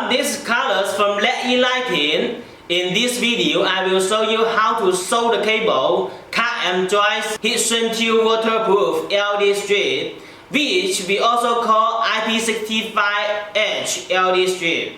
these colors from LED lighting. In this video, I will show you how to solder cable, cut and join heat-shrink waterproof LED strip, which we also call IP65H LED strip.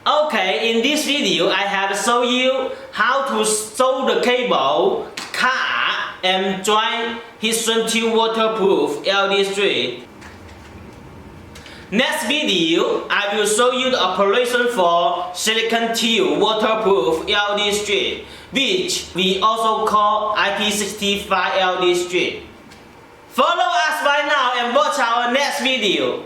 Okay, in this video I have shown you how to solder cable, cut and join heat-shrink waterproof LED strip. Next video I will show you the operation for silicon tube waterproof LED strip, which we also call IP65 LED strip. Follow us right now and watch our next video.